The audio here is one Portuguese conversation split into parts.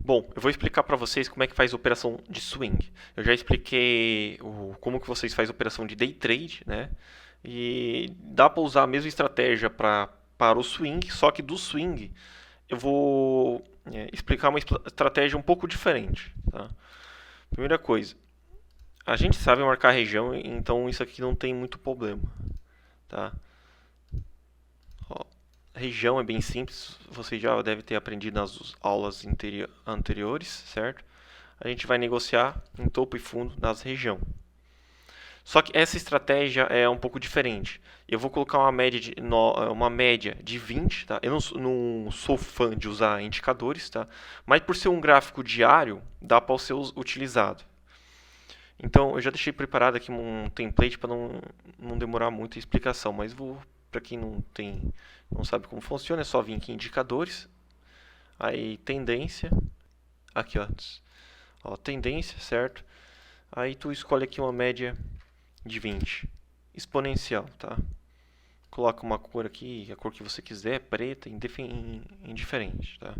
Bom, eu vou explicar para vocês como é que faz operação de swing. Eu já expliquei como que vocês fazem operação de day trade, né? E dá para usar a mesma estratégia para o swing, só que do swing eu vou explicar uma estratégia um pouco diferente, tá? Primeira coisa, a gente sabe marcar região, então isso aqui não tem muito problema, tá? Ó, região é bem simples, você já deve ter aprendido nas aulas anteriores, certo? A gente vai negociar em topo e fundo nas região. Só que essa estratégia é um pouco diferente. Eu vou colocar uma média de 20, tá? Eu não sou fã de usar indicadores, tá? Mas por ser um gráfico diário, dá para ser utilizado. Então eu já deixei preparado aqui um template para não demorar muito a explicação, mas vou para quem não sabe como funciona, é só vir aqui em indicadores, aí tendência, aqui ó, tendência, certo? Aí tu escolhe aqui uma média de 20, exponencial, tá? Coloca uma cor aqui, a cor que você quiser, preta, indiferente, tá?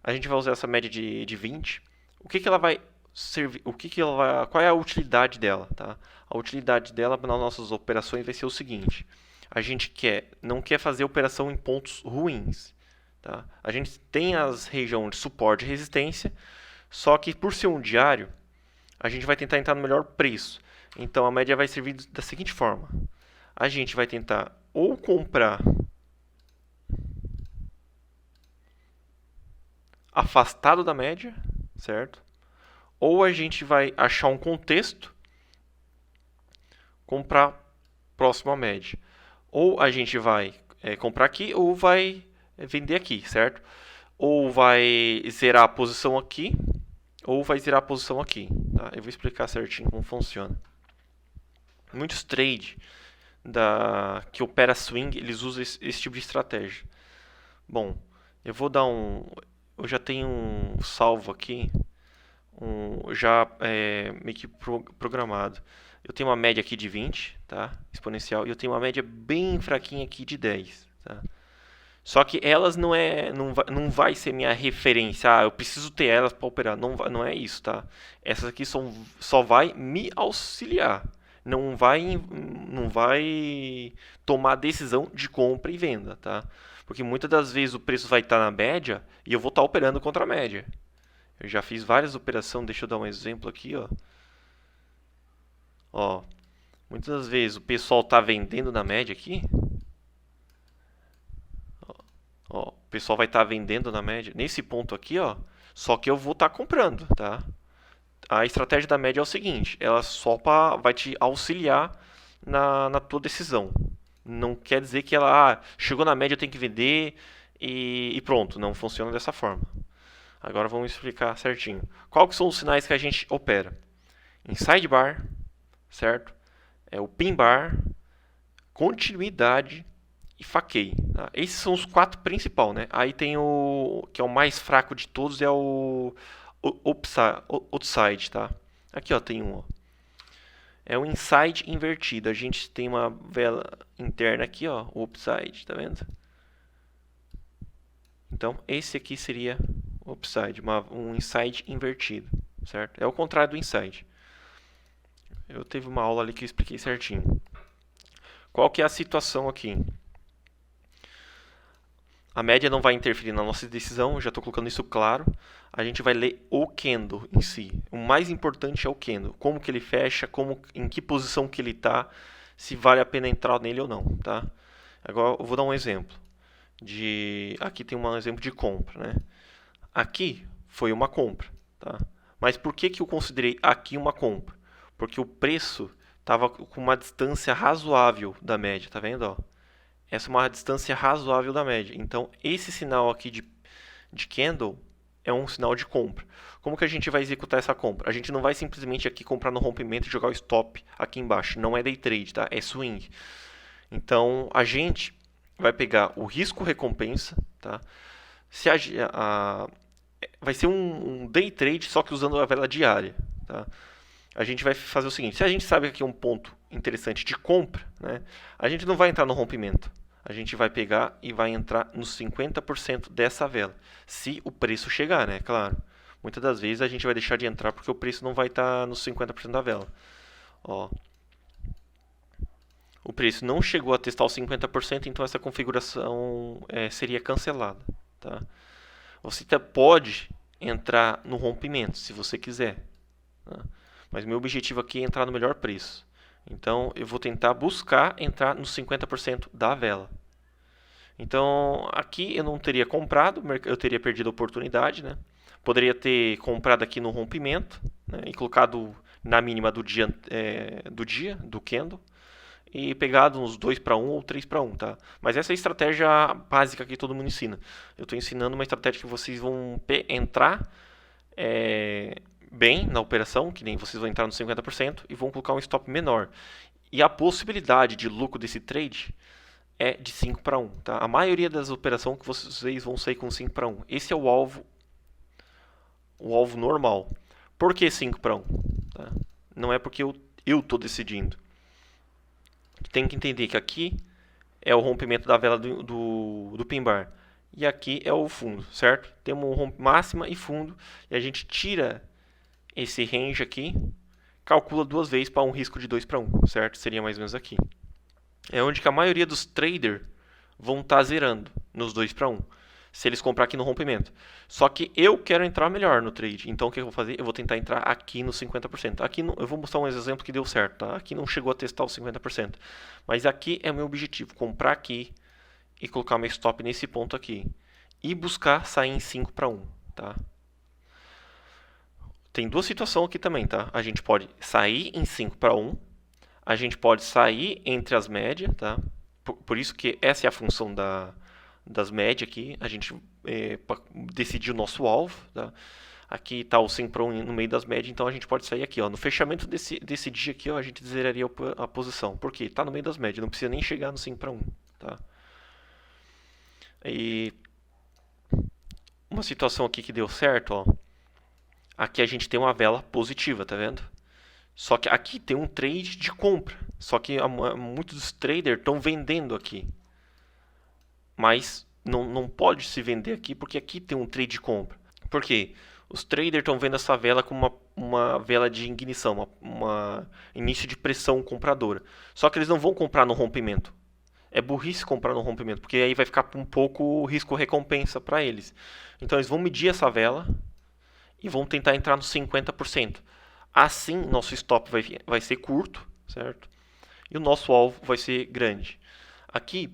A gente vai usar essa média de 20. O que ela vai servir? Qual é a utilidade dela, tá? A utilidade dela nas nossas operações vai ser o seguinte: a gente não quer fazer operação em pontos ruins, tá? A gente tem as regiões de suporte e resistência, só que por ser um diário, a gente vai tentar entrar no melhor preço. Então a média vai servir da seguinte forma: a gente vai tentar ou comprar afastado da média, certo? Ou a gente vai achar um contexto, comprar próximo à média. Ou a gente vai comprar aqui, ou vai vender aqui, certo? Ou vai zerar a posição aqui, ou vai zerar a posição aqui. Tá? Eu vou explicar certinho como funciona. Muitos trades que opera swing, eles usam esse tipo de estratégia. Bom, eu vou dar eu já tenho um salvo aqui, já meio que programado. Eu tenho uma média aqui de 20, tá? Exponencial, e eu tenho uma média bem fraquinha aqui de 10, tá? Só que elas não vai ser minha referência. Ah, eu preciso ter elas para operar. Não é isso, tá? Essas aqui só vai me auxiliar. Não vai tomar decisão de compra e venda, tá? Porque muitas das vezes o preço vai estar na média e eu vou estar operando contra a média. Eu já fiz várias operações, deixa eu dar um exemplo aqui, ó. Ó, muitas das vezes o pessoal está vendendo na média aqui. Ó, o pessoal vai estar vendendo na média nesse ponto aqui, ó. Só que eu vou estar comprando, tá? A estratégia da média é o seguinte: ela vai te auxiliar na tua decisão. Não quer dizer que ela chegou na média, eu tenho que vender e pronto. Não funciona dessa forma. Agora vamos explicar certinho. Quais que são os sinais que a gente opera? Inside bar, certo? É o pin bar, continuidade e faqueio. Tá? Esses são os quatro principais, né? Aí tem o que é o mais fraco de todos, é o outside, tá? Aqui ó, tem um. Ó. É o inside invertido. A gente tem uma vela interna aqui, ó, o upside, tá vendo? Então esse aqui seria o upside, um inside invertido, certo? É o contrário do inside. Eu teve uma aula ali que eu expliquei certinho. Qual que é a situação aqui? A média não vai interferir na nossa decisão, já estou colocando isso claro. A gente vai ler o candle em si. O mais importante é o candle. Como que ele fecha, em que posição que ele está, se vale a pena entrar nele ou não. Tá? Agora eu vou dar um exemplo. Aqui tem um exemplo de compra. Né? Aqui foi uma compra. Tá? Mas por que eu considerei aqui uma compra? Porque o preço estava com uma distância razoável da média. Tá vendo? Ó? Essa é uma distância razoável da média. Então, esse sinal aqui de candle é um sinal de compra. Como que a gente vai executar essa compra? A gente não vai simplesmente aqui comprar no rompimento e jogar o stop aqui embaixo. Não é day trade, tá? É swing. Então, a gente vai pegar o risco-recompensa, tá? Vai ser um day trade, só que usando a vela diária, tá? A gente vai fazer o seguinte: se a gente sabe que aqui é um ponto interessante de compra, né, a gente não vai entrar no rompimento. a gente vai pegar e vai entrar nos 50% dessa vela. Se o preço chegar, né? Claro. Muitas das vezes a gente vai deixar de entrar porque o preço não vai estar nos 50% da vela. Ó, o preço não chegou a testar os 50%, então essa configuração seria cancelada. Tá? Você pode entrar no rompimento, se você quiser. Tá? Mas meu objetivo aqui é entrar no melhor preço. Então eu vou tentar buscar entrar nos 50% da vela. Então aqui eu não teria comprado, eu teria perdido a oportunidade, né? Poderia ter comprado aqui no rompimento, né? E colocado na mínima do dia, do candle, e pegado uns 2 para 1 ou 3 para 1, tá? Mas essa é a estratégia básica que todo mundo ensina. Eu estou ensinando uma estratégia que vocês vão entrar bem na operação, que nem vocês vão entrar no 50% e vão colocar um stop menor. E a possibilidade de lucro desse trade é de 5 para 1, tá? A maioria das operações que vocês vão sair com 5 para 1. Esse é o alvo normal. Por que 5 para 1? Tá? Não é porque eu estou decidindo. Tem que entender que aqui é o rompimento da vela do pin bar. E aqui é o fundo, certo? Temos um máxima e fundo. E a gente tira esse range aqui, calcula duas vezes para um risco de 2 para 1, certo? Seria mais ou menos aqui. É onde que a maioria dos traders vão estar zerando nos 2 para 1. Se eles comprar aqui no rompimento. Só que eu quero entrar melhor no trade. Então o que eu vou fazer? Eu vou tentar entrar aqui no 50%. Aqui eu vou mostrar um exemplo que deu certo. Tá? Aqui não chegou a testar os 50%. Mas aqui é o meu objetivo. Comprar aqui e colocar meu stop nesse ponto aqui. E buscar sair em 5 para 1. Tá? Tem duas situações aqui também. Tá? A gente pode sair em 5 para 1. A gente pode sair entre as médias. Tá? Por isso que essa é a função das médias aqui, a gente decidir o nosso alvo, tá? Aqui está o 5 para 1 no meio das médias, então a gente pode sair aqui, ó. No fechamento desse dia aqui, ó, a gente zeraria a posição, porque está no meio das médias, não precisa nem chegar no 5 para 1, tá? E uma situação aqui que deu certo, ó. Aqui a gente tem uma vela positiva, tá vendo? Só que aqui tem um trade de compra, só que muitos dos traders estão vendendo aqui. Mas não pode se vender aqui porque aqui tem um trade de compra. Por quê? Os traders estão vendo essa vela como uma vela de ignição, uma início de pressão compradora. Só que eles não vão comprar no rompimento. É burrice comprar no rompimento, porque aí vai ficar um pouco risco-recompensa para eles. Então eles vão medir essa vela e vão tentar entrar nos 50%. Assim, nosso stop vai ser curto, certo? E o nosso alvo vai ser grande. Aqui,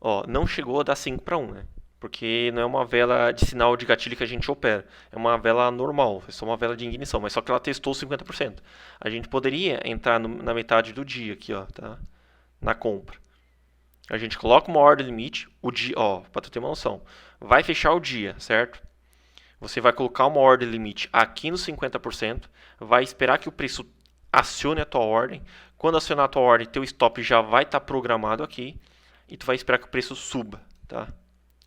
ó, não chegou a dar 5 para 1, né? Porque não é uma vela de sinal de gatilho que a gente opera. É uma vela normal, é só uma vela de ignição, mas só que ela testou 50%. A gente poderia entrar na metade do dia aqui, ó, tá? Na compra. A gente coloca uma ordem limite, o dia, ó, para tu ter uma noção. Vai fechar o dia, certo? Você vai colocar uma ordem limite aqui no 50%, vai esperar que o preço acione a tua ordem. Quando acionar a tua ordem, teu stop já vai estar programado aqui e tu vai esperar que o preço suba, tá?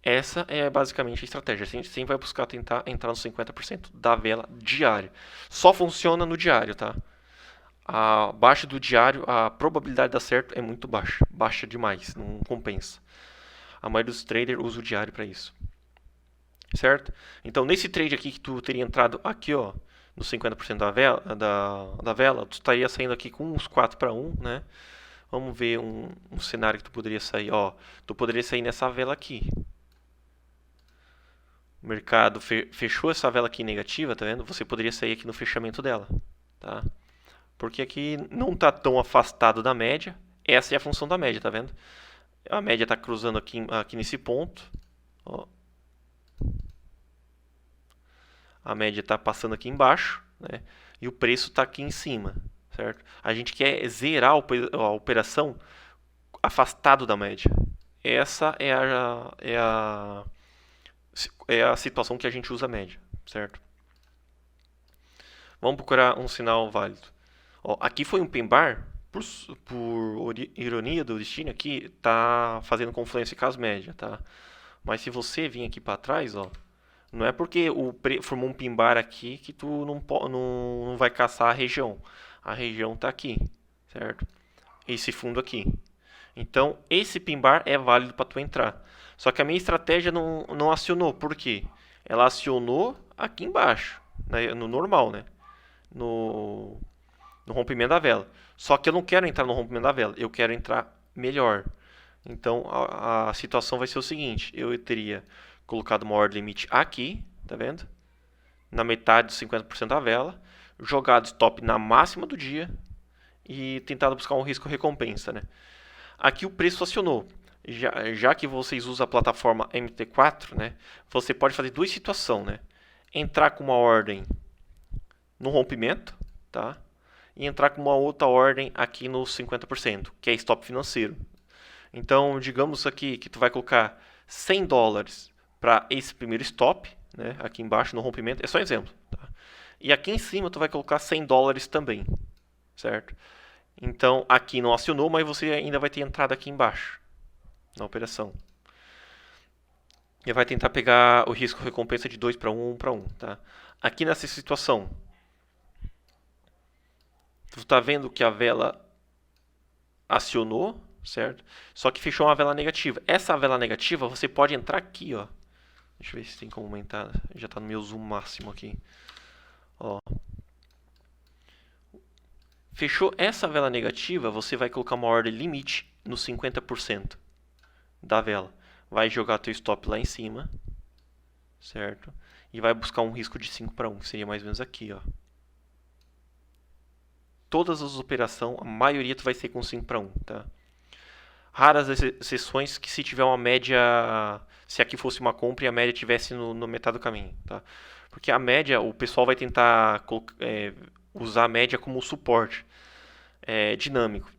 Essa é basicamente a estratégia. A gente sempre vai buscar tentar entrar nos 50% da vela diária. Só funciona no diário, tá? Abaixo do diário, a probabilidade de dar certo é muito baixa. Baixa demais, não compensa. A maioria dos traders usa o diário para isso. Certo? Então, nesse trade aqui que tu teria entrado aqui, ó, no 50% da vela, tu estaria saindo aqui com uns 4 para 1, né? Vamos ver um cenário que tu poderia sair, ó. Tu poderia sair nessa vela aqui. O mercado fechou essa vela aqui negativa, tá vendo? Você poderia sair aqui no fechamento dela, tá? Porque aqui não está tão afastado da média. Essa é a função da média, tá vendo? A média está cruzando aqui nesse ponto. Ó. A média está passando aqui embaixo, né? E o preço está aqui em cima, certo? A gente quer zerar a operação afastado da média. Essa é a situação que a gente usa a média, certo? Vamos procurar um sinal válido. Ó, aqui foi um pin bar, por ironia do destino aqui, tá fazendo confluência com as médias, tá? Mas se você vir aqui para trás, ó, não é porque formou um pin bar aqui que tu não vai caçar a região. A região tá aqui, certo? Esse fundo aqui. Então, esse pin bar é válido para tu entrar. Só que a minha estratégia não acionou. Por quê? Ela acionou aqui embaixo, né, no normal, né? No, no rompimento da vela. Só que eu não quero entrar no rompimento da vela. Eu quero entrar melhor. Então, a situação vai ser o seguinte. Eu teria colocado uma ordem limite aqui, tá vendo? Na metade dos 50% da vela. Jogado stop na máxima do dia. E tentado buscar um risco recompensa, né? Aqui o preço acionou. Já que vocês usam a plataforma MT4, né, você pode fazer duas situações, né? Entrar com uma ordem no rompimento, tá? E entrar com uma outra ordem aqui no 50%, que é stop financeiro. Então, digamos aqui que tu vai colocar $100 para esse primeiro stop, né, aqui embaixo no rompimento, é só um exemplo, tá? E aqui em cima tu vai colocar $100 também, certo? Então, aqui não acionou, mas você ainda vai ter entrada aqui embaixo na operação. E vai tentar pegar o risco recompensa de 2 para 1, 1 para 1, tá? Aqui nessa situação, tu tá vendo que a vela acionou, certo? Só que fechou uma vela negativa. Essa vela negativa, você pode entrar aqui, ó. Deixa eu ver se tem como aumentar. Já tá no meu zoom máximo aqui. Ó. Fechou essa vela negativa, você vai colocar uma ordem limite no 50% da vela. Vai jogar teu stop lá em cima, certo? E vai buscar um risco de 5 para 1, que seria mais ou menos aqui, ó. Todas as operações, a maioria tu vai ser com 5 para 1, tá? Raras exceções que se tiver uma média, se aqui fosse uma compra e a média tivesse no metade do caminho, tá? Porque a média, o pessoal vai tentar usar a média como suporte dinâmico.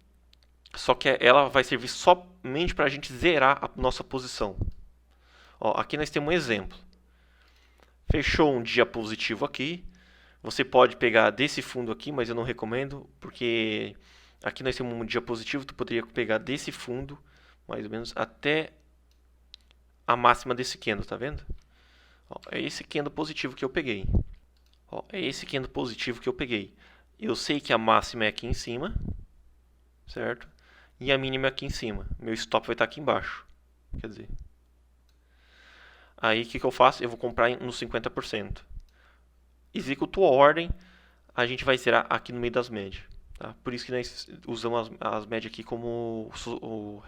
Só que ela vai servir somente para a gente zerar a nossa posição. Ó, aqui nós temos um exemplo. Fechou um dia positivo aqui. Você pode pegar desse fundo aqui, mas eu não recomendo, porque aqui nós temos um dia positivo. Tu poderia pegar desse fundo, mais ou menos, até a máxima desse candle, tá vendo? Ó, é esse candle positivo que eu peguei. Ó, é esse candle positivo que eu peguei. Eu sei que a máxima é aqui em cima, certo? E a mínima é aqui em cima. Meu stop vai estar aqui embaixo. Quer dizer, aí o que eu faço? Eu vou comprar no 50%. Executou a ordem, a gente vai zerar aqui no meio das médias. Tá? Por isso que nós usamos as médias aqui como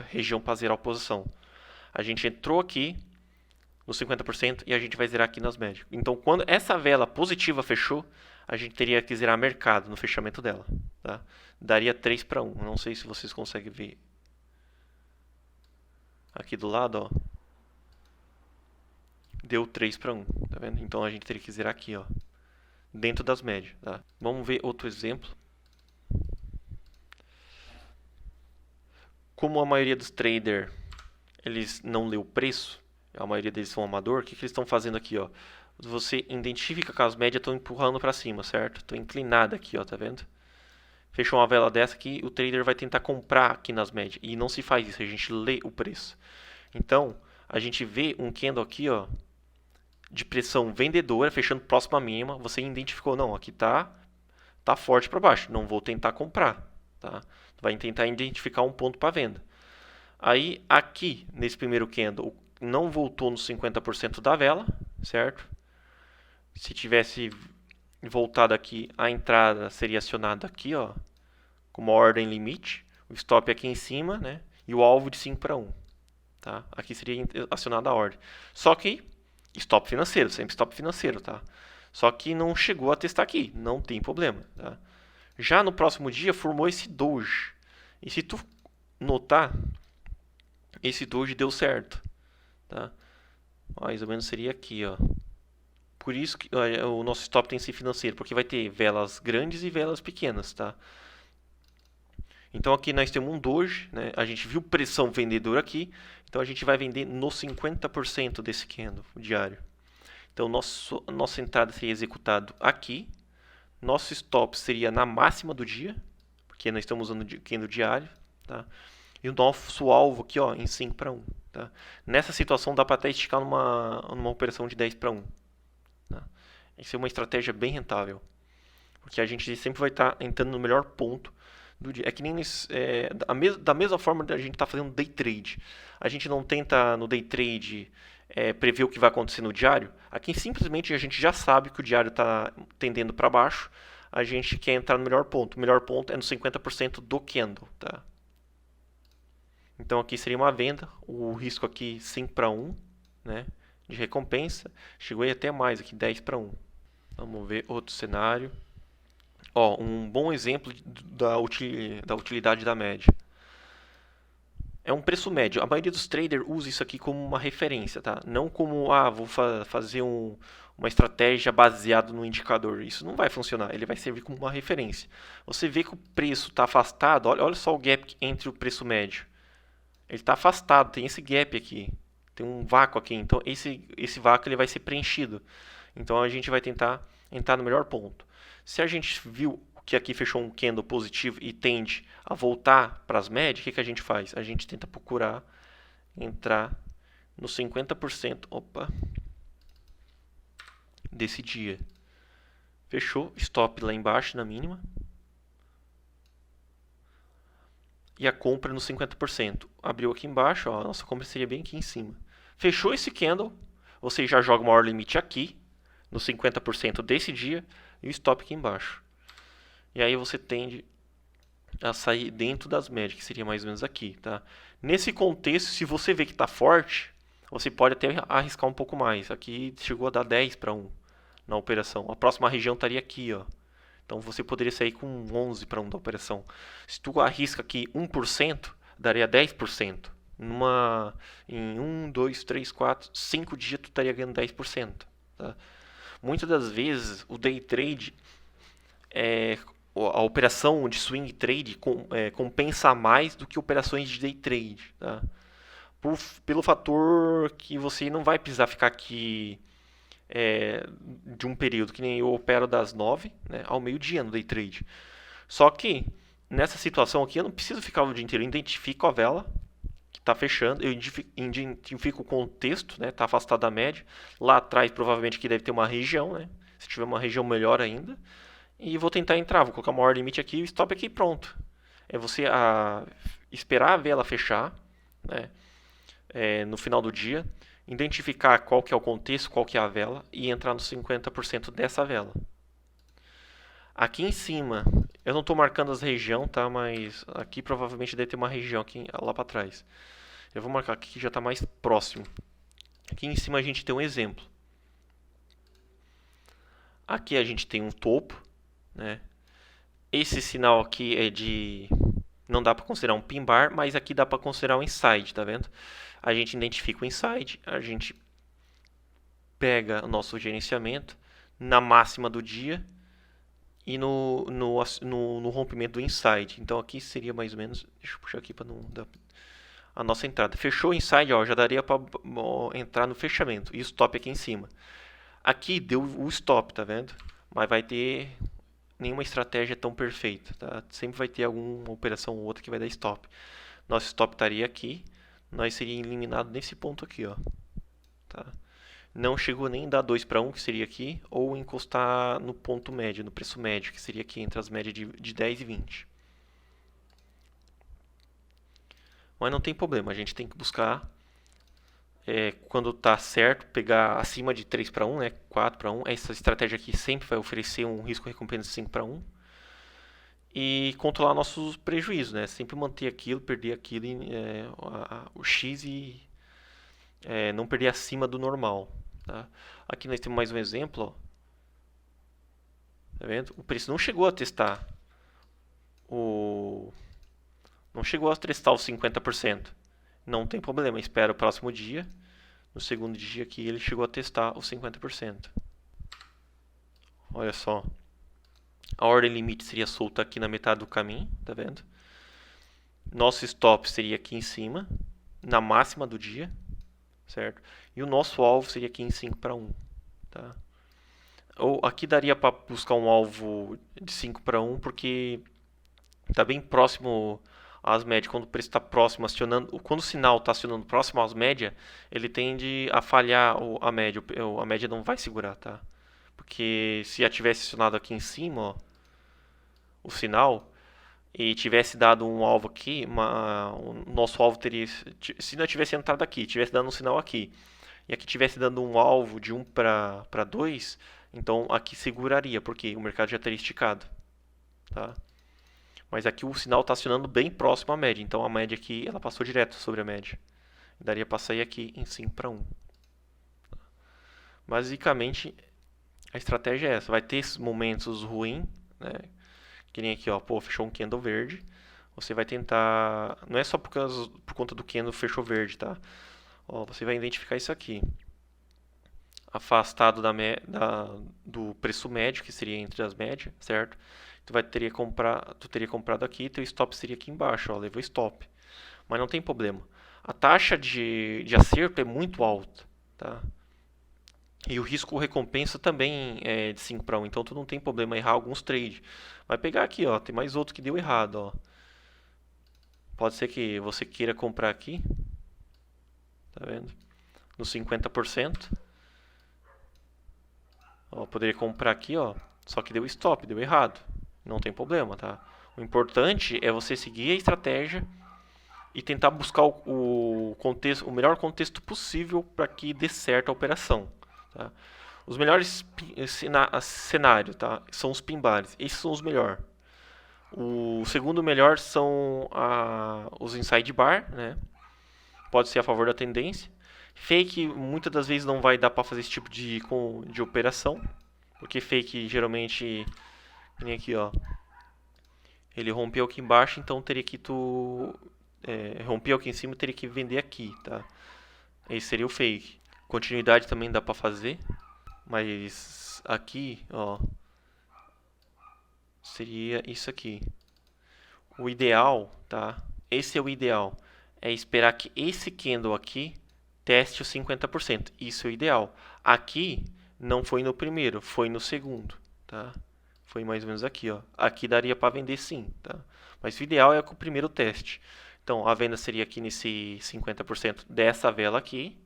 região para zerar a posição. A gente entrou aqui no 50% e a gente vai zerar aqui nas médias. Então, quando essa vela positiva fechou, a gente teria que zerar mercado no fechamento dela. Tá? Daria 3 para 1. Não sei se vocês conseguem ver. Aqui do lado, ó. Deu 3 para 1. Tá vendo? Então, a gente teria que zerar aqui, ó. Dentro das médias. Tá? Vamos ver outro exemplo. Como a maioria dos traders eles não lê o preço, a maioria deles são amador, o que eles estão fazendo aqui, ó? Você identifica que as médias estão empurrando para cima, certo? Estão inclinadas aqui, ó, tá vendo? Fechou uma vela dessa aqui, o trader vai tentar comprar aqui nas médias. E não se faz isso, a gente lê o preço. Então, a gente vê um candle aqui, ó, de pressão vendedora, fechando próximo à mínima. Você identificou, não, aqui tá forte para baixo, não vou tentar comprar, tá? Vai tentar identificar um ponto para venda. Aí, aqui, nesse primeiro candle, não voltou nos 50% da vela, certo? Se tivesse voltado aqui, a entrada seria acionada aqui, ó, com uma ordem limite, o stop aqui em cima, né? E o alvo de 5 para 1, tá? Aqui seria acionada a ordem. Só que, stop financeiro, sempre stop financeiro, tá? Só que não chegou a testar aqui, não tem problema, tá? Já no próximo dia, formou esse doji. E se tu notar, esse doji deu certo, tá? Mais ou menos seria aqui, ó. Por isso que o nosso stop tem que ser financeiro, porque vai ter velas grandes e velas pequenas, tá? Então aqui nós temos um doji, né? A gente viu pressão vendedora aqui, então a gente vai vender no 50% desse candle diário. Então nossa entrada seria executado aqui, nosso stop seria na máxima do dia, porque nós estamos usando o candle diário, tá? E o nosso alvo aqui, ó, em 5 para 1. Tá? Nessa situação dá para até esticar numa operação de 10 para 1. Tá? Isso é uma estratégia bem rentável. Porque a gente sempre vai estar entrando no melhor ponto do dia. É que nem da mesma forma que a gente está fazendo day trade. A gente não tenta no day trade prever o que vai acontecer no diário. Aqui simplesmente a gente já sabe que o diário está tendendo para baixo. A gente quer entrar no melhor ponto. O melhor ponto é no 50% do candle. Tá? Então aqui seria uma venda. O risco aqui 5 para 1, né, de recompensa. Chegou aí até mais, aqui 10 para 1. Vamos ver outro cenário. Ó, um bom exemplo da utilidade da média. É um preço médio. A maioria dos traders usa isso aqui como uma referência, tá? Não como, vou fazer uma estratégia baseada no indicador. Isso não vai funcionar. Ele vai servir como uma referência. Você vê que o preço está afastado. Olha só o gap entre o preço médio. Ele está afastado. Tem esse gap aqui. Tem um vácuo aqui. Então, esse vácuo ele vai ser preenchido. Então, a gente vai tentar entrar no melhor ponto. Se a gente viu que aqui fechou um candle positivo e tende a voltar para as médias, o que a gente faz? A gente tenta procurar entrar no 50% desse dia. Fechou, stop lá embaixo na mínima. E a compra no 50%. Abriu aqui embaixo, ó, a nossa compra seria bem aqui em cima. Fechou esse candle, você já joga uma order limite aqui, no 50% desse dia, e o stop aqui embaixo. E aí você tende a sair dentro das médias, que seria mais ou menos aqui, tá? Nesse contexto, se você vê que está forte, você pode até arriscar um pouco mais. Aqui chegou a dar 10 para 1 na operação. A próxima região estaria aqui, ó. Então você poderia sair com 11 para 1 da operação. Se tu arrisca aqui 1%, daria 10%. Em 1, 2, 3, 4, 5 dias tu estaria ganhando 10%. Tá? Muitas das vezes o day trade a operação de swing trade compensa mais do que operações de day trade, tá? Pelo fator que você não vai precisar ficar aqui de um período, que nem eu opero das 9, né, ao meio-dia no day trade. Só que nessa situação aqui eu não preciso ficar o dia inteiro. Eu identifico a vela que está fechando, eu identifico o contexto, né, está afastado da média. Lá atrás provavelmente aqui deve ter uma região, né? Se tiver uma região melhor ainda. E vou tentar entrar, vou colocar uma order limite aqui e o stop aqui pronto. É você esperar a vela fechar, né, no final do dia, identificar qual que é o contexto, qual que é a vela e entrar no 50% dessa vela. Aqui em cima, eu não estou marcando as regiões, tá? Mas aqui provavelmente deve ter uma região aqui, lá para trás. Eu vou marcar aqui que já está mais próximo. Aqui em cima a gente tem um exemplo. Aqui a gente tem um topo, né? Esse sinal aqui é de... não dá para considerar um pin bar, mas aqui dá para considerar um inside, tá vendo? A gente identifica o inside, a gente pega o nosso gerenciamento na máxima do dia e no rompimento do inside. Então aqui seria mais ou menos... deixa eu puxar aqui para não dar... a nossa entrada. Fechou o inside, ó, já daria para entrar no fechamento. E o stop aqui em cima. Aqui deu o stop, tá vendo? Mas vai ter... nenhuma estratégia tão perfeita, tá? Sempre vai ter alguma operação ou outra que vai dar stop. Nosso stop estaria aqui, nós seríamos eliminados nesse ponto aqui, ó. Tá? Não chegou nem a dar 2 para 1, que seria aqui, ou encostar no ponto médio, no preço médio, que seria aqui entre as médias de 10 e 20. Mas não tem problema, a gente tem que buscar, quando está certo, pegar acima de 3 para 1, né, 4 para 1. Essa estratégia aqui sempre vai oferecer um risco-recompensa de 5 para 1. E controlar nossos prejuízos, né? Sempre manter aquilo, perder aquilo, o X e não perder acima do normal. Tá? Aqui nós temos mais um exemplo. Ó. Tá vendo? O preço não chegou a testar não chegou a testar os 50%. Não tem problema, espera o próximo dia. No segundo dia aqui ele chegou a testar os 50%. Olha só. A ordem limite seria solta aqui na metade do caminho, tá vendo? Nosso stop seria aqui em cima, na máxima do dia, certo? E o nosso alvo seria aqui em 5 para 1, tá? Ou aqui daria para buscar um alvo de 5 para 1, porque está bem próximo às médias. Quando o preço está próximo, quando o sinal está acionando próximo às médias, ele tende a falhar a média. A média não vai segurar, tá? Porque se já tivesse acionado aqui em cima, ó, o sinal, e tivesse dado um alvo aqui, o nosso alvo teria, se não tivesse entrado aqui, tivesse dado um sinal aqui, e aqui tivesse dando um alvo de 1 para 2, então aqui seguraria, porque o mercado já teria esticado. Tá? Mas aqui o sinal está acionando bem próximo à média, então a média aqui ela passou direto sobre a média. Daria para sair aqui em 5 para 1. Basicamente, a estratégia é essa. Vai ter esses momentos ruins, né? Que nem aqui, ó, pô, fechou um candle verde. Você vai tentar, não é só por conta do candle fechou verde, tá? Ó, você vai identificar isso aqui. Afastado do preço médio, que seria entre as médias, certo? Tu teria comprado aqui, teu stop seria aqui embaixo, ó, levou stop. Mas não tem problema. A taxa de acerto é muito alta, tá? E o risco recompensa também é de 5 para 1, então tu não tem problema errar alguns trades. Vai pegar aqui, ó, tem mais outro que deu errado, ó. Pode ser que você queira comprar aqui, tá vendo? No 50%. Ó, poderia comprar aqui, ó, só que deu stop, deu errado. Não tem problema, tá? O importante é você seguir a estratégia e tentar buscar o melhor contexto possível para que dê certo a operação. Tá? Os melhores cenários, tá? São os pin bars. Esses são os melhores. O segundo melhor são os inside bar, né? Pode ser a favor da tendência. Fake muitas das vezes não vai dar para fazer esse tipo de operação, porque fake geralmente, nem aqui, ó, ele rompeu aqui embaixo, então teria que rompeu aqui em cima, teria que vender aqui, tá? Esse seria o fake. Continuidade também dá para fazer, mas aqui, ó, seria isso aqui. O ideal, tá? Esse é o ideal. É esperar que esse candle aqui teste os 50%. Isso é o ideal. Aqui não foi no primeiro, foi no segundo, tá? Foi mais ou menos aqui, ó. Aqui daria para vender sim, tá? Mas o ideal é com o primeiro teste. Então, a venda seria aqui nesse 50% dessa vela aqui.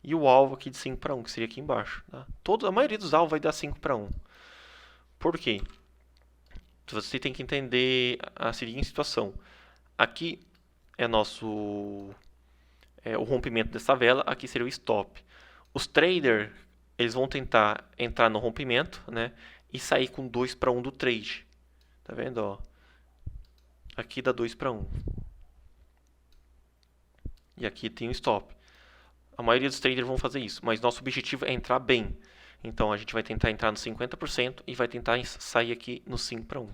E o alvo aqui de 5 para 1, que seria aqui embaixo. Tá? A maioria dos alvos vai dar 5 para 1. Por quê? Você tem que entender a seguinte situação. Aqui é o rompimento dessa vela, aqui seria o stop. Os traders, eles vão tentar entrar no rompimento, né, e sair com 2 para 1 do trade. Tá vendo, ó? Aqui dá 2 para 1. E aqui tem o stop. A maioria dos traders vão fazer isso, mas nosso objetivo é entrar bem. Então a gente vai tentar entrar no 50% e vai tentar sair aqui no 5 para 1,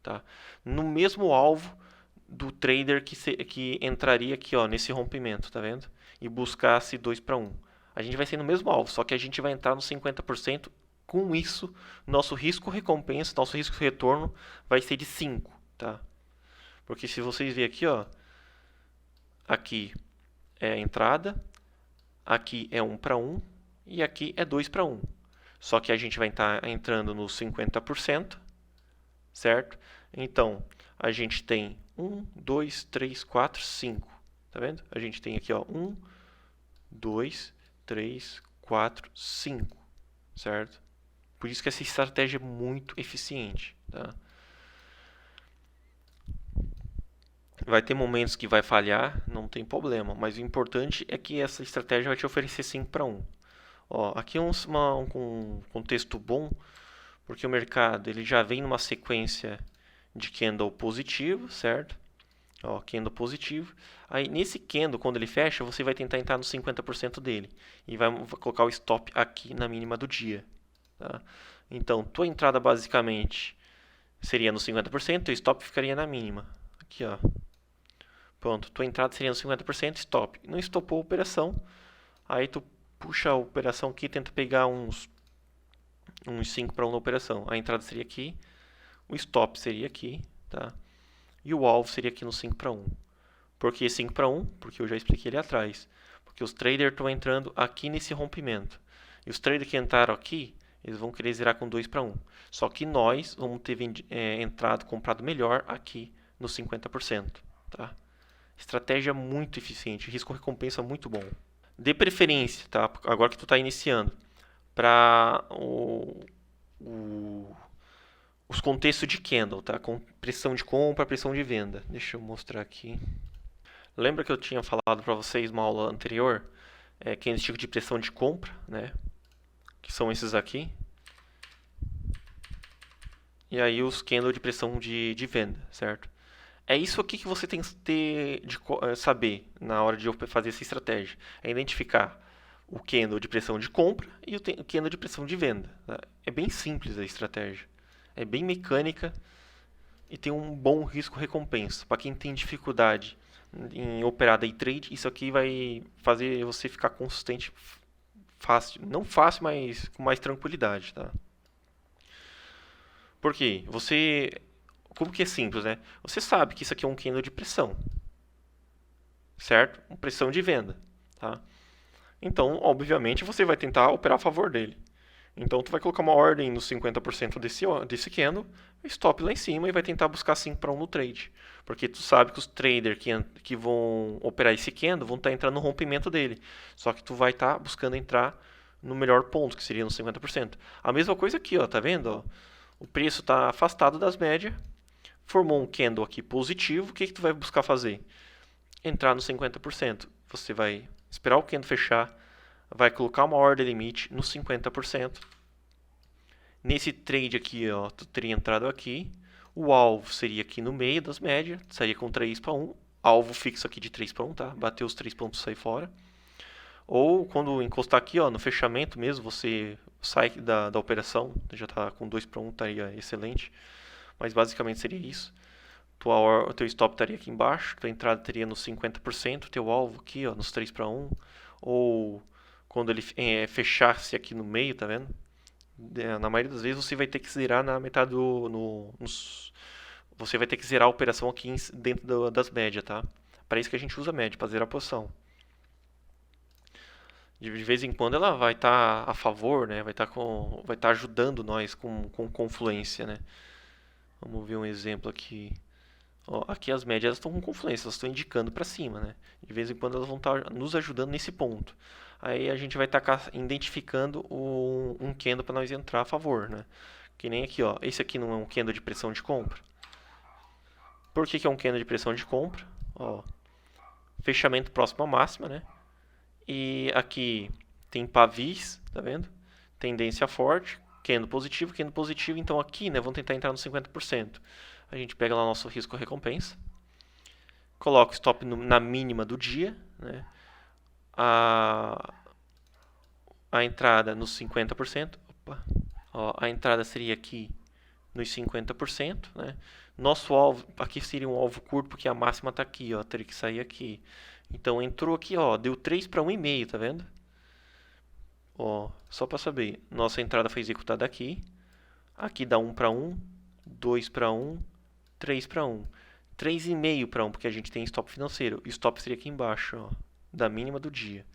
tá? No mesmo alvo do trader que entraria aqui, ó, nesse rompimento, tá vendo? E buscasse 2 para 1. A gente vai ser no mesmo alvo, só que a gente vai entrar no 50%. Com isso, nosso risco recompensa, nosso risco retorno vai ser de 5, tá? Porque se vocês verem aqui, ó, aqui é a entrada, aqui é 1 para 1 e aqui é 2 para 1. Só que a gente vai estar entrando no 50%, certo? Então, a gente tem 1, 2, 3, 4, 5. Tá vendo? A gente tem aqui, ó, 1, 2, 3, 4, 5. Certo? Por isso que essa estratégia é muito eficiente. Tá? Vai ter momentos que vai falhar, não tem problema. Mas o importante é que essa estratégia vai te oferecer 5 para 1. Ó, aqui é um contexto bom, porque o mercado ele já vem numa sequência de candle positivo, certo? Ó, candle positivo. Aí nesse candle, quando ele fecha, você vai tentar entrar no 50% dele. E vai colocar o stop aqui na mínima do dia. Tá? Então, tua entrada basicamente seria no 50%, e o stop ficaria na mínima. Aqui, ó. Pronto, tua entrada seria no 50%, stop. Não estopou a operação. Aí tu puxa a operação aqui e tenta pegar uns 5 para 1 na operação. A entrada seria aqui, o stop seria aqui, tá? E o alvo seria aqui no 5 para 1. Por que 5 para 1? Porque eu já expliquei ali atrás. Porque os traders estão entrando aqui nesse rompimento. E os traders que entraram aqui, eles vão querer zerar com 2 para 1. Só que nós vamos ter entrado, comprado melhor aqui no 50%. Tá? Estratégia muito eficiente, risco-recompensa muito bom. Dê preferência, tá? Agora que tu está iniciando, para os contextos de candle, tá? Com pressão de compra, pressão de venda. Deixa eu mostrar aqui. Lembra que eu tinha falado para vocês uma aula anterior? Candlestick de pressão de compra, né? Que são esses aqui. E aí os candles de pressão de venda, certo? É isso aqui que você tem que ter saber na hora de fazer essa estratégia. É identificar o candle de pressão de compra e o candle de pressão de venda. Tá? É bem simples a estratégia. É bem mecânica e tem um bom risco-recompensa. Para quem tem dificuldade em operar day trade, isso aqui vai fazer você ficar consistente fácil. Não fácil, mas com mais tranquilidade. Tá? Por quê? Como que é simples, né? Você sabe que isso aqui é um candle de pressão, certo? Uma pressão de venda, tá? Então, obviamente, você vai tentar operar a favor dele. Então, tu vai colocar uma ordem nos 50% desse candle, stop lá em cima e vai tentar buscar 5 para 1 no trade. Porque tu sabe que os traders que vão operar esse candle vão estar entrando no rompimento dele. Só que tu vai estar buscando entrar no melhor ponto, que seria no 50%. A mesma coisa aqui, ó, tá vendo? Ó? O preço está afastado das médias, formou um candle aqui positivo, o que tu vai buscar fazer? Entrar no 50%. Você vai esperar o candle fechar, vai colocar uma ordem limite no 50%. Nesse trade aqui, ó, tu teria entrado aqui, o alvo seria aqui no meio das médias, sairia com 3 para 1, alvo fixo aqui de 3 para 1, tá? Bateu os 3 pontos, sai fora. Ou quando encostar aqui, ó, no fechamento mesmo, você sai da operação, já está com 2 para 1, estaria excelente. Mas basicamente seria isso. O teu stop estaria aqui embaixo, tua entrada teria nos 50%, teu alvo aqui, ó, nos 3 para 1. Ou quando ele fechasse aqui no meio, tá vendo? Na maioria das vezes você vai ter que zerar na metade você vai ter que zerar a operação aqui dentro das médias, tá? Para isso que a gente usa a média, para zerar a posição. De vez em quando ela vai estar a favor, né? Vai estar ajudando nós com confluência, né? Vamos ver um exemplo aqui. Ó, aqui as médias estão com confluência, elas estão indicando para cima, né? De vez em quando elas vão estar nos ajudando nesse ponto. Aí a gente vai estar identificando um candle para nós entrar a favor, né? Que nem aqui, ó. Esse aqui não é um candle de pressão de compra. Por que é um candle de pressão de compra? Ó, fechamento próximo à máxima, né? E aqui tem pavis, tá vendo? Tendência forte, candle positivo. Então aqui, né, vamos tentar entrar no 50%. A gente pega lá o nosso risco-recompensa, coloca o stop na mínima do dia, né? A entrada nos 50%. Opa. Ó, a entrada seria aqui nos 50%, né? Nosso alvo, aqui seria um alvo curto, porque a máxima está aqui, ó, teria que sair aqui. Então entrou aqui, ó, deu 3 para 1,5, tá vendo? Ó, só para saber, nossa entrada foi executada aqui. Aqui dá 1 para 1, 2 para 1, 3 para 1. 3,5 para 1, porque a gente tem stop financeiro. E o stop seria aqui embaixo, ó, da mínima do dia.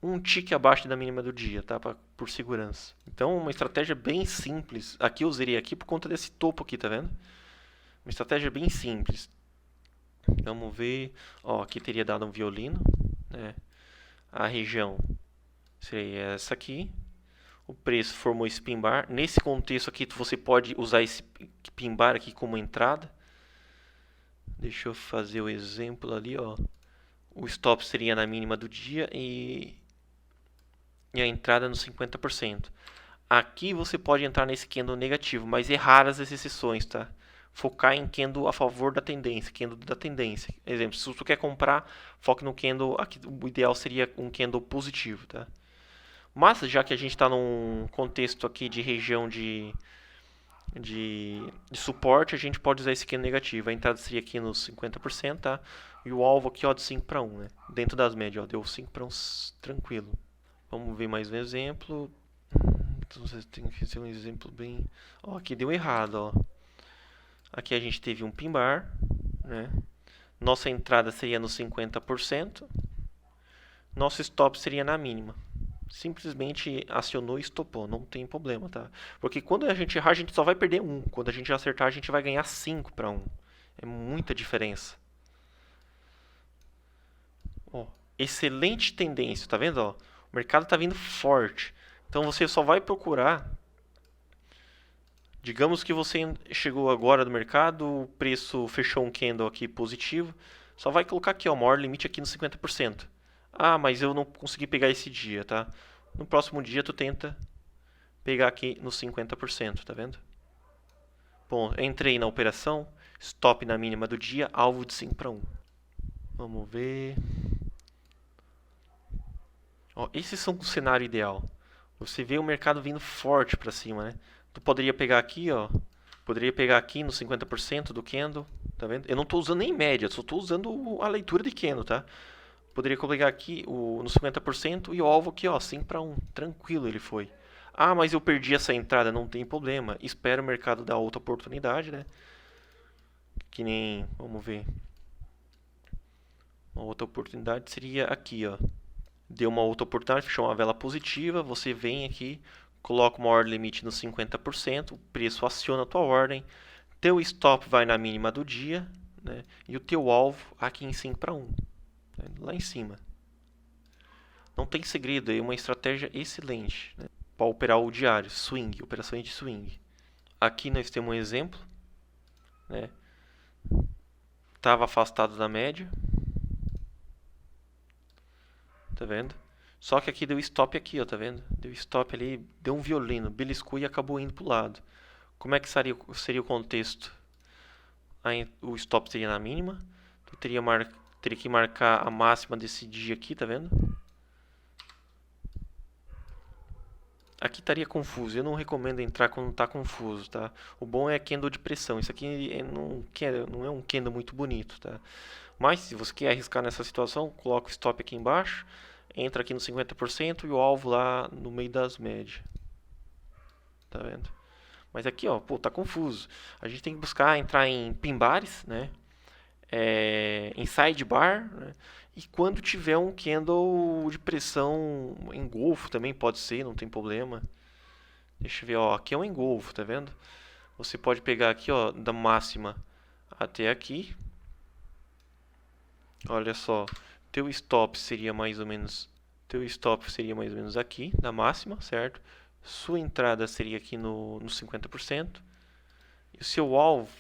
Um tique abaixo da mínima do dia, tá? Por segurança. Então, uma estratégia bem simples. Aqui eu usei aqui por conta desse topo aqui, tá vendo? Uma estratégia bem simples. Vamos ver. Ó, aqui teria dado um violino, né? A região seria essa aqui. O preço formou esse pin bar. Nesse contexto aqui, você pode usar esse pin bar aqui como entrada. Deixa eu fazer o exemplo ali, ó. O stop seria na mínima do dia e a entrada no 50%. Aqui você pode entrar nesse candle negativo, mas é raras as exceções, tá? Focar em candle a favor da tendência, candle da tendência. Exemplo, se tu quer comprar, foque no candle, aqui o ideal seria um candle positivo, tá? Mas já que a gente está num contexto aqui de região de suporte, a gente pode usar esse candle negativo. A entrada seria aqui nos 50%, tá? E o alvo aqui, ó, de 5 para 1, né? Dentro das médias, ó, deu 5 para 1 tranquilo. Vamos ver mais um exemplo. Então você tem que ser um exemplo bem... Ó, aqui deu errado, ó. Aqui a gente teve um pin bar, né? Nossa entrada seria no 50%. Nosso stop seria na mínima. Simplesmente acionou e estopou, não tem problema, tá? Porque quando a gente errar, a gente só vai perder 1. Quando a gente acertar, a gente vai ganhar 5 para 1. É muita diferença. Ó, excelente tendência, tá vendo? Ó? O mercado está vindo forte. Então você só vai procurar Digamos que você chegou agora no mercado, o preço fechou um candle aqui positivo, só vai colocar aqui, ó, o maior limite aqui no 50%. Ah, mas eu não consegui pegar esse dia, tá? No próximo dia tu tenta pegar aqui no 50%, tá vendo? Bom, entrei na operação, stop na mínima do dia, alvo de 5 para 1. Vamos ver. Ó, esses são o cenário ideal. Você vê o mercado vindo forte para cima, né? Tu poderia pegar aqui, ó. Poderia pegar aqui no 50% do candle, tá vendo? Eu não estou usando nem média, só estou usando a leitura de candle, tá? Poderia colocar aqui no 50% e o alvo aqui, ó, 5 para 1. Tranquilo ele foi. Ah, mas eu perdi essa entrada, não tem problema. Espera o mercado dar outra oportunidade, né? Que nem, vamos ver. Uma outra oportunidade seria aqui, ó. Deu uma outra oportunidade, fechou uma vela positiva, você vem aqui, coloca uma ordem limite no 50%, o preço aciona a tua ordem, teu stop vai na mínima do dia, né? E o teu alvo aqui em 5 para 1, né? Lá em cima. Não tem segredo, é uma estratégia excelente, né? Para operar o diário, swing, operações de swing. Aqui nós temos um exemplo, né? Estava afastado da média, tá vendo? Só que aqui deu stop aqui, ó, tá vendo? Deu stop ali, deu um violino, beliscou e acabou indo pro lado. Como é que seria o contexto? Aí, o stop seria na mínima, tu teria que marcar a máxima desse dia aqui, tá vendo? Aqui estaria confuso, eu não recomendo entrar quando está confuso, tá? O bom é candle de pressão, isso aqui não é um candle muito bonito, tá? Mas se você quer arriscar nessa situação, coloca o stop aqui embaixo, entra aqui no 50% e o alvo lá no meio das médias. Tá vendo? Mas aqui, ó, pô, tá confuso. A gente tem que buscar entrar em pin bares, né? Em sidebar, né? E quando tiver um candle de pressão engolfo também pode ser, não tem problema. Deixa eu ver, ó, aqui é um engolfo, tá vendo? Você pode pegar aqui, ó, da máxima até aqui. Olha só, teu stop seria mais ou menos aqui, da máxima, certo? Sua entrada seria aqui no 50%. E o seu alvo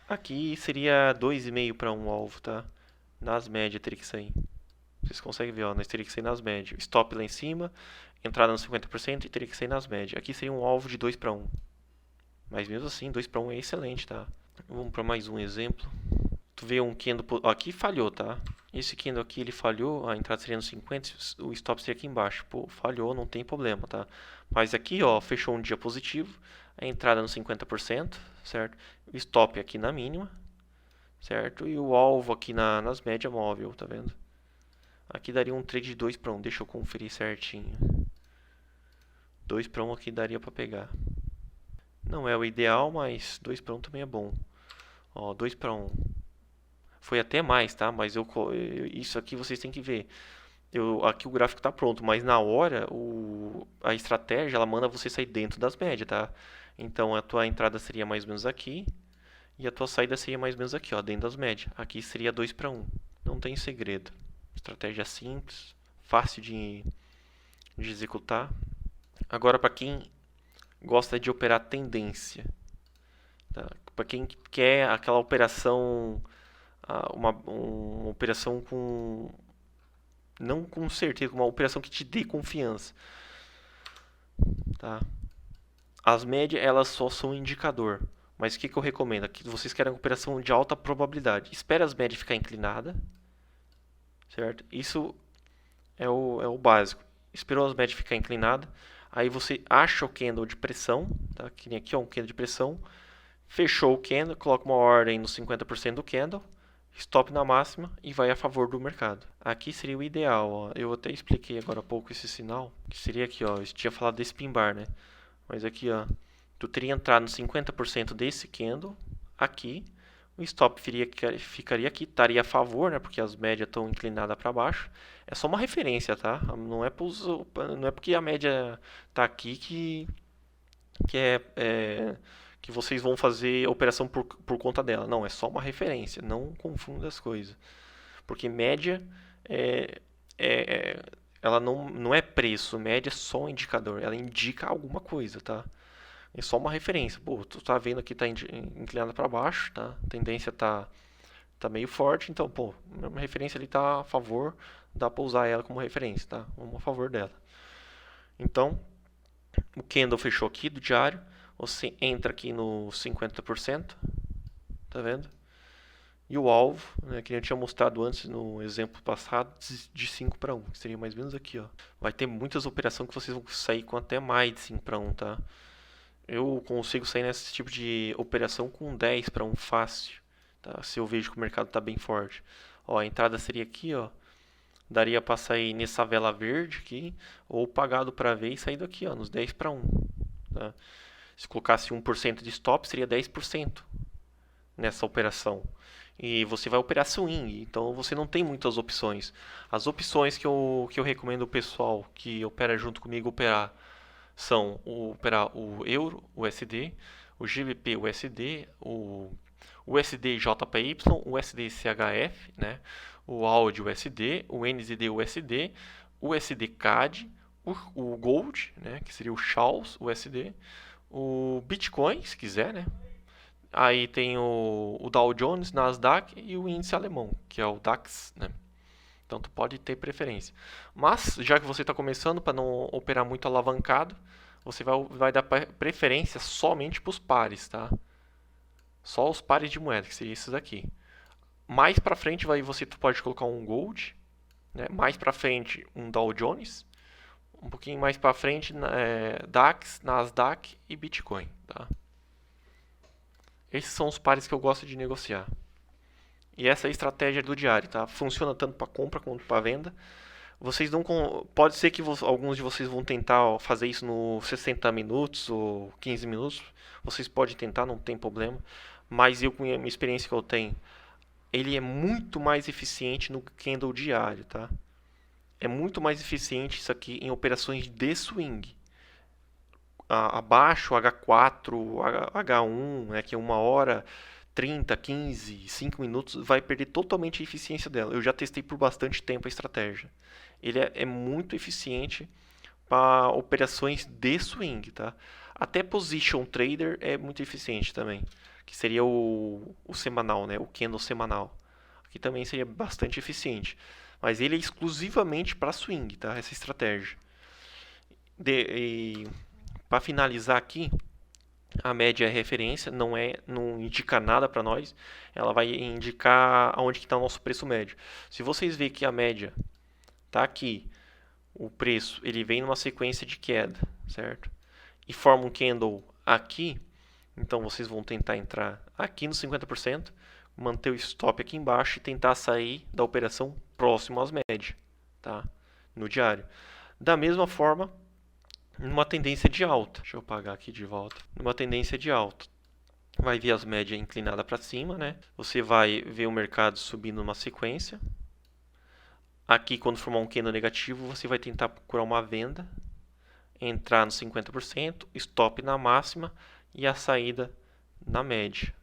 aqui seria 2,5 para 1 alvo, tá? Nas médias teria que sair. Vocês conseguem ver, ó, nós teria que sair nas médias. Stop lá em cima, entrada no 50% e teria que sair nas médias. Aqui seria um alvo de 2 para 1. Mas mesmo assim, 2 para 1 é excelente, tá? Vamos para mais um exemplo. Tu vê um candle, aqui falhou, tá? Esse candle aqui ele falhou, a entrada seria no 50, o stop seria aqui embaixo. Pô, falhou, não tem problema, tá? Mas aqui, ó, fechou um dia positivo, a entrada no 50%, certo? O stop aqui na mínima, certo? E o alvo aqui nas médias móvel, tá vendo? Aqui daria um trade de 2 para 1, deixa eu conferir certinho. 2 para 1 aqui daria para pegar. Não é o ideal, mas 2 para 1 também é bom. Ó, 2 para 1. Foi até mais, tá? Mas isso aqui vocês têm que ver. Aqui o gráfico está pronto, mas na hora a estratégia ela manda você sair dentro das médias, tá? Então a tua entrada seria mais ou menos aqui e a tua saída seria mais ou menos aqui, ó, dentro das médias. Aqui seria 2 para 1. Não tem segredo. Estratégia simples, fácil de executar. Agora para quem gosta de operar tendência, tá? Para quem quer aquela operação uma operação com não com certeza, uma operação que te dê confiança, tá? As médias elas só são um indicador, mas o que eu recomendo? Aqui vocês querem uma operação de alta probabilidade. Espera as médias ficar inclinada, certo? Isso é o básico. Esperou as médias ficar inclinada, aí você acha o candle de pressão, tá? Que nem aqui, ó, um candle de pressão. Fechou o candle, coloca uma ordem no 50% do candle, stop na máxima e vai a favor do mercado. Aqui seria o ideal, ó. Eu até expliquei agora há pouco esse sinal, que seria aqui, ó. Eu tinha falado desse pin bar, né? Mas aqui, ó, tu teria entrado no 50% desse candle, aqui, o stop ficaria aqui, estaria a favor, né? Porque as médias estão inclinadas para baixo. É só uma referência, tá? Não é porque a média tá aqui que vocês vão fazer a operação por conta dela. Não, é só uma referência. Não confunda as coisas. Porque média ela não é preço. Média é só um indicador. Ela indica alguma coisa, tá? É só uma referência. Pô, tu tá vendo aqui tá inclinada para baixo, tá? A tendência tá meio forte, então, pô, uma referência ali tá a favor, dá para usar ela como referência, tá? Vamos a favor dela. Então, o candle fechou aqui do diário, você entra aqui no 50%, tá vendo? E o alvo, né, que eu tinha mostrado antes no exemplo passado, de 5 para 1, que seria mais ou menos aqui, ó. Vai ter muitas operações que vocês vão sair com até mais de 5 para 1, tá? Eu consigo sair nesse tipo de operação com 10 para 1 fácil, tá? Se eu vejo que o mercado está bem forte. Ó, a entrada seria aqui, ó. Daria para sair nessa vela verde aqui, ou pagado para ver e sair daqui, ó, nos 10 para 1, tá? Se colocasse 1% de stop, seria 10% nessa operação. E você vai operar swing, então você não tem muitas opções. As opções que eu recomendo o pessoal que opera junto comigo operar são operar o Euro USD, o GBP USD, o USD JPY, o USD CHF, né? O AUD USD, o NZD USD, o USD CAD, o Gold, né? Que seria o SHAUS USD, o Bitcoin, se quiser, né? Aí tem o Dow Jones, Nasdaq e o índice alemão, que é o DAX, né? Então tu pode ter preferência. Mas, já que você está começando, para não operar muito alavancado, você vai dar preferência somente para os pares, tá? Só os pares de moeda, que seria esses aqui. Mais para frente tu pode colocar um Gold, né? Mais para frente um Dow Jones, um pouquinho mais para frente DAX, Nasdaq e Bitcoin, tá? Esses são os pares que eu gosto de negociar. E essa é a estratégia do diário, tá? Funciona tanto para compra quanto para venda. Vocês não pode ser que alguns de vocês vão tentar fazer isso no 60 minutos ou 15 minutos. Vocês podem tentar, não tem problema. Mas eu, com a minha experiência que eu tenho, ele é muito mais eficiente no candle diário, tá? É muito mais eficiente isso aqui em operações de swing. Abaixo, H4, H1, né, que é 1 hora, 30, 15, 5 minutos, vai perder totalmente a eficiência dela. Eu já testei por bastante tempo a estratégia. Ele é muito eficiente para operações de swing, tá? Até position trader é muito eficiente também, que seria o semanal, né? O candle semanal. Aqui também seria bastante eficiente, mas ele é exclusivamente para swing, tá? Essa estratégia. Para finalizar aqui, a média é referência, não indica nada para nós. Ela vai indicar aonde está o nosso preço médio. Se vocês verem que a média está aqui, o preço ele vem numa sequência de queda, certo? E forma um candle aqui, então vocês vão tentar entrar aqui no 50%, manter o stop aqui embaixo e tentar sair da operação próximo às médias, tá? No diário. Da mesma forma, numa tendência de alta. Deixa eu apagar aqui de volta. Numa tendência de alta. Vai ver as médias inclinadas para cima, né? Você vai ver o mercado subindo numa sequência. Aqui, quando formar um candle negativo, você vai tentar procurar uma venda, entrar no 50%, stop na máxima e a saída na média,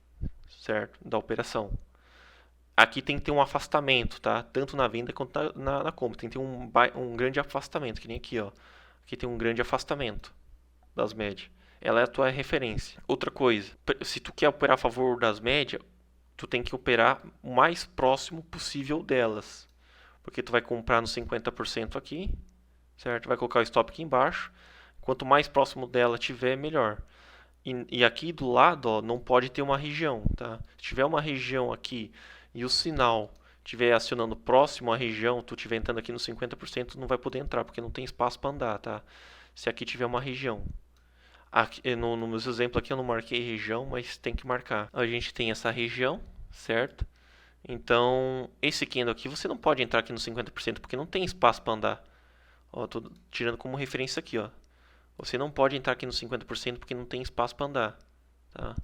certo? Da operação. Aqui tem que ter um afastamento, tá? Tanto na venda quanto na compra. Tem que ter um grande afastamento, que nem aqui, ó. Aqui tem um grande afastamento das médias. Ela é a tua referência. Outra coisa, se tu quer operar a favor das médias, tu tem que operar o mais próximo possível delas. Porque tu vai comprar no 50% aqui, certo? Vai colocar o stop aqui embaixo. Quanto mais próximo dela tiver, melhor. E aqui do lado, ó, não pode ter uma região, tá? Se tiver uma região aqui e o sinal estiver acionando próximo à região, tu estiver entrando aqui no 50%, não vai poder entrar, porque não tem espaço para andar, tá? Se aqui tiver uma região. Aqui, no meus exemplos aqui eu não marquei região, mas tem que marcar. A gente tem essa região, certo? Então, esse candle aqui, você não pode entrar aqui no 50%, porque não tem espaço para andar. Ó, tô tirando como referência aqui, ó. Você não pode entrar aqui no 50% porque não tem espaço para andar, tá?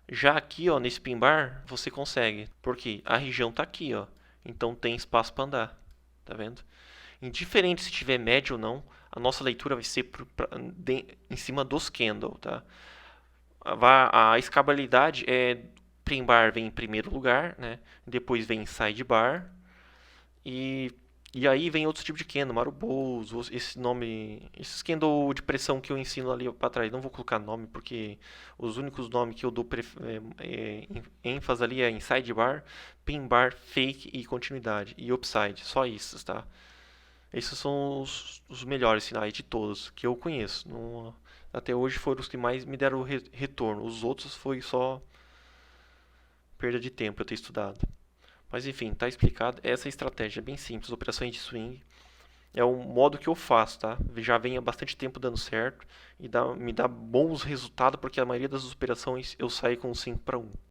Já aqui, ó, nesse pin bar, você consegue, porque a região está aqui, ó. Então tem espaço para andar, tá vendo? Indiferente se tiver médio ou não, a nossa leitura vai ser em cima dos candle, tá? A escalabilidade é pin bar vem em primeiro lugar, né? Depois vem sidebar e E aí vem outros tipos de candle, Marubous, esses candle de pressão que eu ensino ali para trás. Não vou colocar nome porque os únicos nomes que eu dou ênfase ali é inside bar, pin bar, fake e continuidade e upside. Só isso, tá? Esses são os melhores sinais de todos que eu conheço. Até hoje foram os que mais me deram retorno. Os outros foi só perda de tempo eu ter estudado. Mas enfim, tá explicado. Essa estratégia é bem simples, operações de swing. É o modo que eu faço, tá? Já vem há bastante tempo dando certo e me dá bons resultados porque a maioria das operações eu saio com 5 para 1.